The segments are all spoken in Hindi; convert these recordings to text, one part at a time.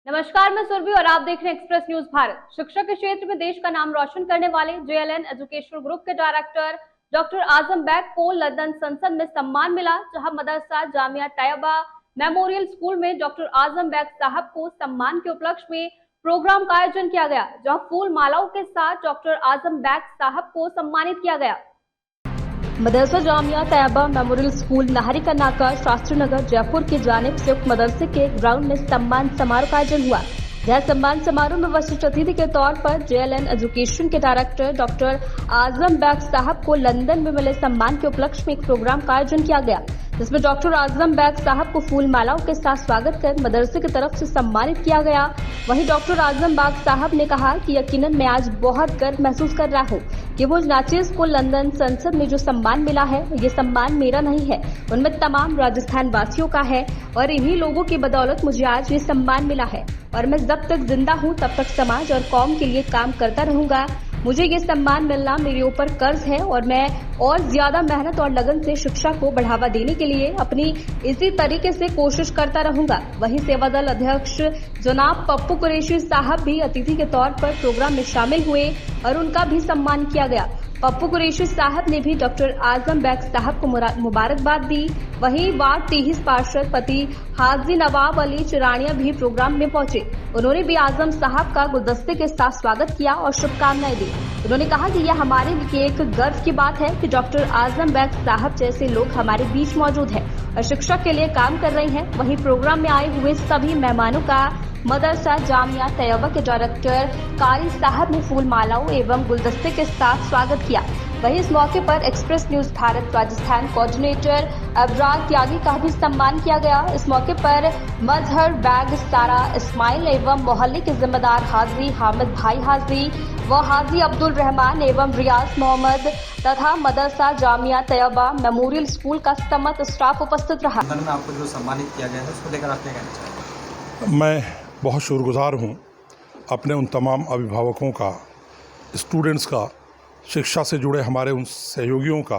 नमस्कार, मैं सुरभि और आप देख रहे हैं एक्सप्रेस न्यूज भारत। शिक्षा के क्षेत्र में देश का नाम रोशन करने वाले JLN एजुकेशनल ग्रुप के डायरेक्टर डॉक्टर आजम बैग को लंदन संसद में सम्मान मिला, जहां मदरसा जामिया तैयबा मेमोरियल स्कूल में डॉक्टर आजम बैग साहब को सम्मान के उपलक्ष्य में प्रोग्राम का आयोजन किया गया, जहां फूल मालाओं के साथ डॉक्टर आजम बैग साहब को सम्मानित किया गया। मदरसा जामिया तैयबा मेमोरियल स्कूल नाहरी का नाका शास्त्री नगर जयपुर की जानिब से उक्त मदरसे के ग्राउंड में सम्मान समारोह का आयोजन हुआ। यह सम्मान समारोह में विशिष्ट अतिथि के तौर पर JLN एजुकेशन के डायरेक्टर डॉक्टर आजम बैग साहब को लंदन में मिले सम्मान के उपलक्ष्य में एक प्रोग्राम का आयोजन किया गया, जिसमें डॉक्टर आजम बैग साहब को फूल मालाओं के साथ स्वागत कर मदरसे की तरफ से सम्मानित किया गया। वहीं डॉक्टर आजम बैग साहब ने कहा कि यकीनन मैं आज बहुत गर्व महसूस कर रहा हूँ कि वो नाचीज को लंदन संसद में जो सम्मान मिला है, ये सम्मान मेरा नहीं है, उनमें तमाम राजस्थान वासियों का है और इन्हीं लोगों की बदौलत मुझे आज ये सम्मान मिला है और मैं जब तक जिंदा हूँ तब तक समाज और कौम के लिए काम करता रहूंगा। मुझे ये सम्मान मिलना मेरे ऊपर कर्ज है और मैं और ज्यादा मेहनत और लगन से शिक्षा को बढ़ावा देने के लिए अपनी इसी तरीके से कोशिश करता रहूंगा। वहीं सेवा दल अध्यक्ष जनाब पप्पू कुरैशी साहब भी अतिथि के तौर पर प्रोग्राम में शामिल हुए और उनका भी सम्मान किया गया। पप्पू कुरैशी साहब ने भी डॉक्टर आजम बैग साहब को मुबारकबाद दी। वहीं वार्ड 23 पार्षद पति हाजी नवाब अली चिरानिया भी प्रोग्राम में पहुंचे। उन्होंने भी आजम साहब का गुलदस्ते के साथ स्वागत किया और शुभकामनाएं दी। उन्होंने कहा कि यह हमारे लिए एक गर्व की बात है कि डॉक्टर आजम बैग साहब जैसे लोग हमारे बीच मौजूद हैं और शिक्षा के लिए काम कर रहे हैं। वहीं प्रोग्राम में आए हुए सभी मेहमानों का मदरसा जामिया तैयबा के डायरेक्टर कारी साहब ने फूल मालाओं एवं गुलदस्ते के साथ स्वागत किया। वहीं इस मौके पर Express News Bharat Rajasthan coordinator Abrar Tyagi का भी सम्मान किया गया। इस मौके पर मजहर बैग सारा इस्माइल एवं मोहल्ले के जिम्मेदार हाजी हामिद भाई हाजी व हाजी अब्दुल रहमान एवं रियाज मोहम्मद तथा मदरसा जामिया तैयबा मेमोरियल स्कूल का समस्त स्टाफ उपस्थित रहा। में आपको जो सम्मानित किया गया है उसको लेकर आप क्या कहना चाहते हैं? मैं बहुत शुक्रगुजार हूँ अपने उन तमाम अभिभावकों का, स्टूडेंट्स का, शिक्षा से जुड़े हमारे उन सहयोगियों का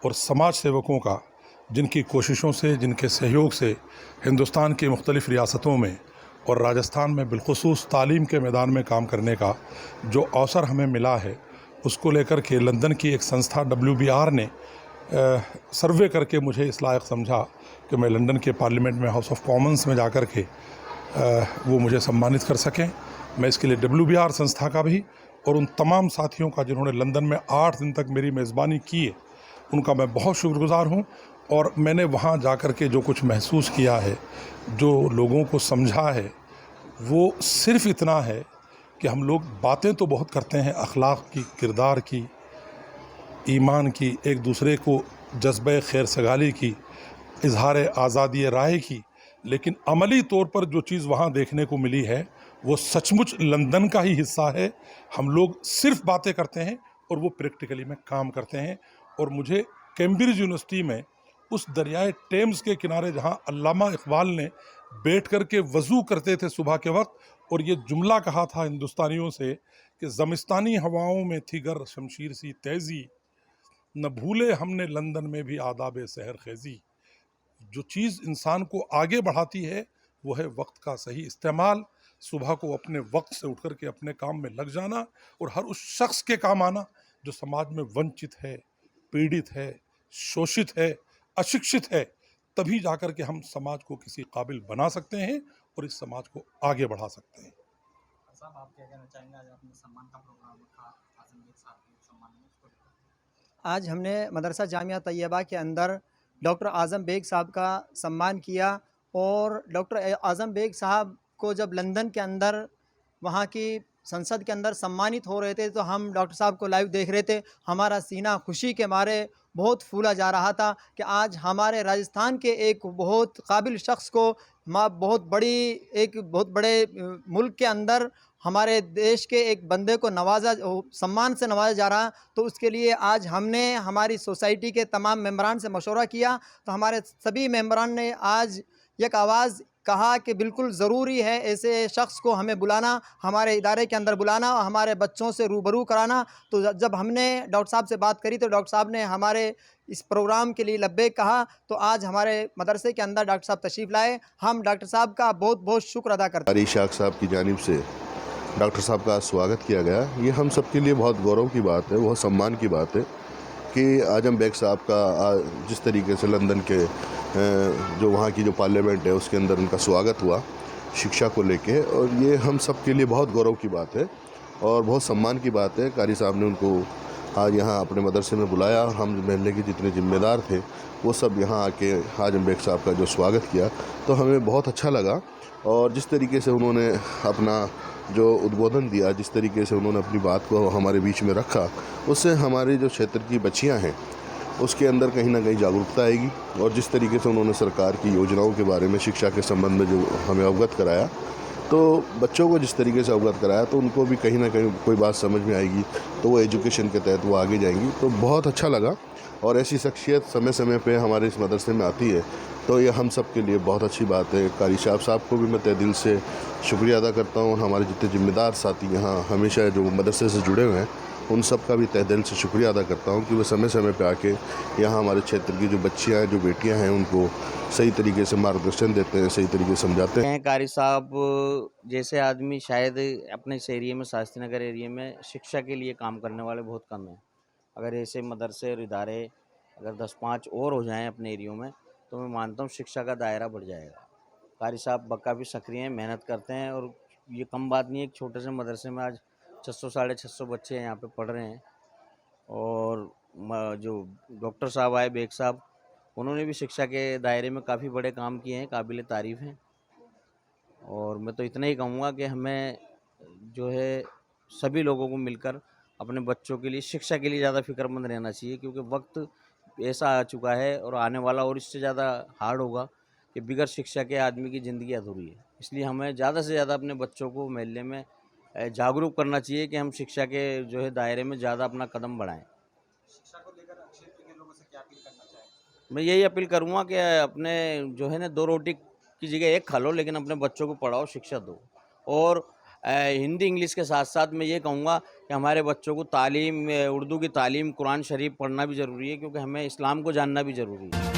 और समाज सेवकों का, जिनकी कोशिशों से, जिनके सहयोग से हिंदुस्तान की मुख्तलिफ़ रियासतों में और राजस्थान में बिलखुसूस तालीम के मैदान में काम करने का जो अवसर हमें मिला है, उसको लेकर के लंदन की एक संस्था WBR ने सर्वे करके मुझे इस लायक समझा कि मैं लंदन के पार्लियामेंट में, हाउस ऑफ कॉमन्स में जाकर के वो मुझे सम्मानित कर सकें। मैं इसके लिए WBR संस्था का भी और उन तमाम साथियों का जिन्होंने लंदन में 8 दिन तक मेरी मेज़बानी की है, उनका मैं बहुत शुक्रगुजार हूँ। और मैंने वहाँ जाकर के जो कुछ महसूस किया है, जो लोगों को समझा है, वो सिर्फ़ इतना है कि हम लोग बातें तो बहुत करते हैं अखलाक की, किरदार की, ईमान की, एक दूसरे को जज्बे खैर सगाली की, इजहार आज़ादी राय की, लेकिन अमली तौर पर जो चीज़ वहाँ देखने को मिली है वो सचमुच लंदन का ही हिस्सा है। हम लोग सिर्फ बातें करते हैं और वो प्रैक्टिकली में काम करते हैं। और मुझे कैम्ब्रिज यूनिवर्सिटी में उस दरियाए टेम्स के किनारे जहाँ अल्लामा इकबाल ने बैठ कर के वज़ू करते थे सुबह के वक्त और ये जुमला कहा था हिंदुस्तानियों से कि ज़मिस्तानी हवाओं में थी गर शमशीर सी तेज़ी, न भूले हमने लंदन में भी आदाब सहर खेज़ी। जो चीज़ इंसान को आगे बढ़ाती है वो है वक्त का सही इस्तेमाल। सुबह को अपने वक्त से उठ कर के अपने काम में लग जाना और हर उस शख्स के काम आना जो समाज में वंचित है, पीड़ित है, शोषित है, अशिक्षित है। तभी जाकर के हम समाज को किसी काबिल बना सकते हैं और इस समाज को आगे बढ़ा सकते हैं। साहब, आप क्या कहना चाहेंगे? आज आपने सम्मान का प्रोग्राम रखा आजम बैग साहब के सम्मान में, उसको लेकर। आज हमने मदरसा जामिया तैयबा के अंदर डॉक्टर आजम बैग साहब का सम्मान किया और डॉक्टर आजम बैग साहब को जब लंदन के अंदर वहाँ की संसद के अंदर सम्मानित हो रहे थे तो हम डॉक्टर साहब को लाइव देख रहे थे। हमारा सीना खुशी के मारे बहुत फूला जा रहा था कि आज हमारे राजस्थान के एक बहुत काबिल शख्स को बहुत बड़े मुल्क के अंदर हमारे देश के एक बंदे को सम्मान से नवाजा जा रहा। तो उसके लिए आज हमने हमारी सोसाइटी के तमाम मेंबरान से मशवरा किया तो हमारे सभी मेंबरान ने आज एक आवाज़ कहा कि बिल्कुल ज़रूरी है ऐसे शख्स को हमें बुलाना, हमारे इदारे के अंदर बुलाना और हमारे बच्चों से रूबरू कराना। तो जब हमने डॉक्टर साहब से बात करी तो डॉक्टर साहब ने हमारे इस प्रोग्राम के लिए लब्बैक कहा। तो आज हमारे मदरसे के अंदर डॉक्टर साहब तशरीफ़ लाए। हम डॉक्टर साहब का बहुत बहुत शुक्र अदा करते हैं। कारी इशाक साहब की जानिब से डॉक्टर साहब का स्वागत किया गया। ये हम सब के लिए बहुत गौरव की बात है, बहुत सम्मान की बात है कि आजम बेग साहब का जिस तरीके से लंदन के जो वहाँ की जो पार्लियामेंट है उसके अंदर उनका स्वागत हुआ शिक्षा को लेके, और ये हम सब के लिए बहुत गौरव की बात है और बहुत सम्मान की बात है। कारी साहब ने उनको आज यहाँ अपने मदरसे में बुलाया। हम महल्ले के जितने ज़िम्मेदार थे वो सब यहाँ आके आजम बेग साहब का जो स्वागत किया तो हमें बहुत अच्छा लगा। और जिस तरीके से उन्होंने अपना जो उद्बोधन दिया, जिस तरीके से उन्होंने अपनी बात को हमारे बीच में रखा, उससे हमारे जो क्षेत्र की बच्चियां हैं उसके अंदर कहीं ना कहीं जागरूकता आएगी। और जिस तरीके से उन्होंने सरकार की योजनाओं के बारे में शिक्षा के संबंध में जो हमें अवगत कराया, तो बच्चों को जिस तरीके से अवगत कराया तो उनको भी कहीं ना कहीं कोई बात समझ में आएगी तो वो एजुकेशन के तहत वो आगे जाएंगी। तो बहुत अच्छा लगा। और ऐसी शख्सियत समय समय पे हमारे इस मदरसे में आती है तो ये हम सब के लिए बहुत अच्छी बात है। कारी साहब को भी मैं तहे दिल से शुक्रिया अदा करता हूँ और हमारे जितने ज़िम्मेदार साथी यहाँ हमेशा जो मदरसे से जुड़े हुए हैं उन सब का भी तहे दिल से शुक्रिया अदा करता हूँ कि वो समय समय पे आके यहाँ हमारे क्षेत्र की जो बच्चियाँ हैं, जो बेटियाँ हैं, उनको सही तरीके से मार्गदर्शन देते हैं, सही तरीके से समझाते हैं। कारी साहब जैसे आदमी शायद अपने इस एरिया में, शास्त्री नगर एरिया में शिक्षा के लिए काम करने वाले बहुत कम हैं। अगर ऐसे मदरसे और इदारे अगर 10-5 और हो जाएं अपने एरियो में तो मैं मानता हूँ शिक्षा का दायरा बढ़ जाएगा। कारी साहब काफ़ी सक्रिय हैं, मेहनत करते हैं और ये कम बात नहीं है। एक छोटे से मदरसे में आज 600-650 बच्चे यहाँ पे पढ़ रहे हैं। और जो डॉक्टर साहब आए, बेग साहब, उन्होंने भी शिक्षा के दायरे में काफ़ी बड़े काम किए हैं, काबिल तारीफ़ हैं। और मैं तो इतना ही कहूँगा कि हमें जो है सभी लोगों को मिलकर अपने बच्चों के लिए शिक्षा के लिए ज़्यादा फ़िक्रमंद रहना चाहिए, क्योंकि वक्त ऐसा आ चुका है और आने वाला और इससे ज़्यादा हार्ड होगा कि बिगैर शिक्षा के आदमी की ज़िंदगी अधूरी है। इसलिए हमें ज़्यादा से ज़्यादा अपने बच्चों को महल्ले में जागरूक करना चाहिए कि हम शिक्षा के जो है दायरे में ज़्यादा अपना कदम बढ़ाएं। शिक्षा को लेकर क्षेत्र के लोगों से क्या अपील करना चाहेंगे? मैं यही अपील करूँगा कि अपने जो है ना 2 रोटी की जगह 1 खा लो, लेकिन अपने बच्चों को पढ़ाओ, शिक्षा दो। और हिंदी इंग्लिश के साथ साथ मैं ये कहूँगा कि हमारे बच्चों को तालीम, उर्दू की तालीम, कुरान शरीफ पढ़ना भी ज़रूरी है, क्योंकि हमें इस्लाम को जानना भी ज़रूरी है।